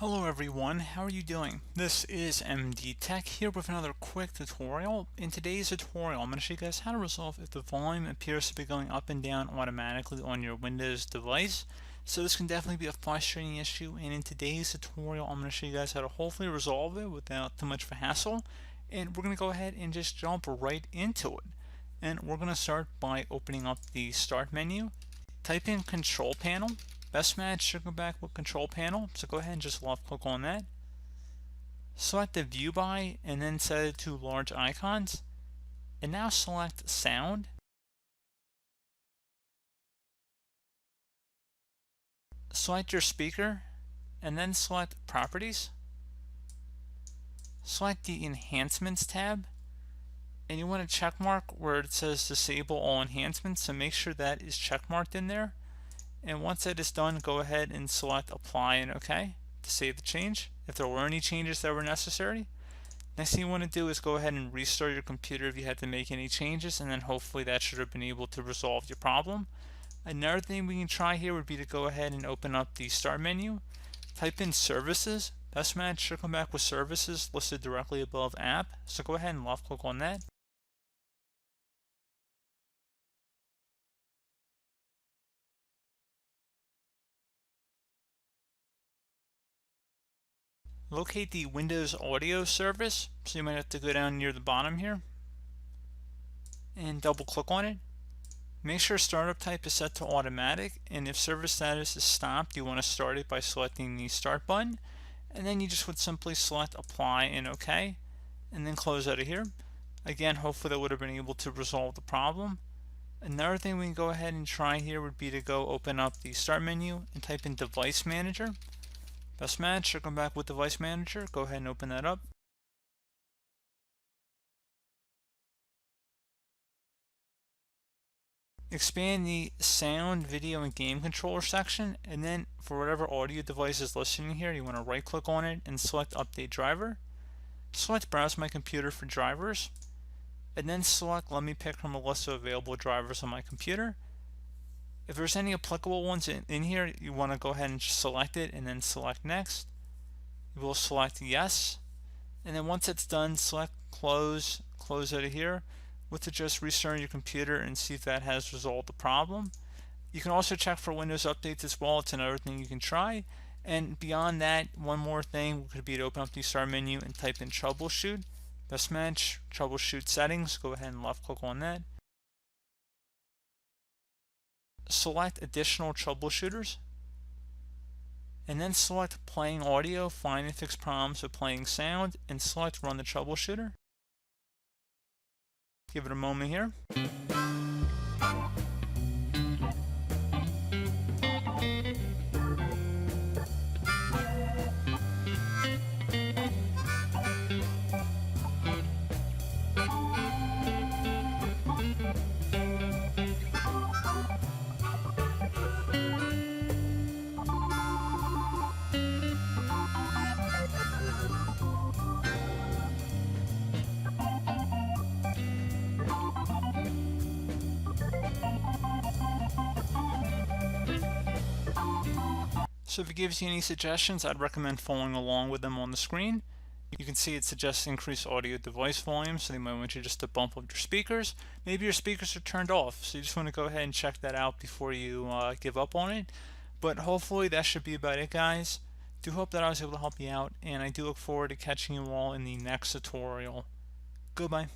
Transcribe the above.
Hello everyone, how are you doing? This is MD Tech here with another quick tutorial. In today's tutorial, I'm going to show you guys how to resolve if the volume appears to be going up and down automatically on your Windows device. So this can definitely be a frustrating issue, and in today's tutorial, I'm going to show you guys how to hopefully resolve it without too much of a hassle. And we're going to go ahead and just jump right into it. And we're going to start by opening up the Start menu. Type in Control Panel. Best match should go back with Control Panel, so go ahead and just left click on that. Select the View By and then set it to Large Icons. And now select Sound. Select your speaker and then select Properties. Select the Enhancements tab. And you want to check mark where it says Disable All Enhancements, so make sure that is checkmarked in there. And once that is done, go ahead and select Apply and OK to save the change if there were any changes that were necessary. Next thing you want to do is go ahead and restart your computer if you had to make any changes, and then hopefully that should have been able to resolve your problem. Another thing we can try here would be to go ahead and open up the Start menu. Type in Services. Best match should come back with Services listed directly above App, so go ahead and left click on that. Locate the Windows Audio service, so you might have to go down near the bottom here and double click on it. Make sure startup type is set to automatic, and if service status is stopped, you want to start it by selecting the Start button, and then you just would simply select Apply and OK, and then close out of here. Again, hopefully that would have been able to resolve the problem. Another thing we can go ahead and try here would be to go open up the Start menu and type in Device Manager. Best match should come back with Device Manager. Go ahead and open that up. Expand the Sound, Video, and Game Controller section, and then for whatever audio device is listening here, you want to right click on it and select Update Driver. Select Browse My Computer for drivers, and then select Let me pick from a list of available drivers on my computer. If there's any applicable ones in here, you want to go ahead and select it and then select Next. You will select Yes, and then once it's done, select Close out of here to just restart your computer and see if that has resolved the problem. You can also check for Windows updates as well. It's another thing you can try. And beyond that, one more thing could be to open up the Start menu and type in Troubleshoot. Best match, Troubleshoot Settings. Go ahead and left click on that. Select Additional Troubleshooters, and then select Playing Audio, find and fix problems with playing sound, and select Run the Troubleshooter. Give it a moment here. So if it gives you any suggestions, I'd recommend following along with them on the screen. You can see it suggests increased audio device volume, so they might want you just to bump up your speakers. Maybe your speakers are turned off, so you just want to go ahead and check that out before you give up on it. But hopefully that should be about it, guys. Do hope that I was able to help you out, and I do look forward to catching you all in the next tutorial. Goodbye.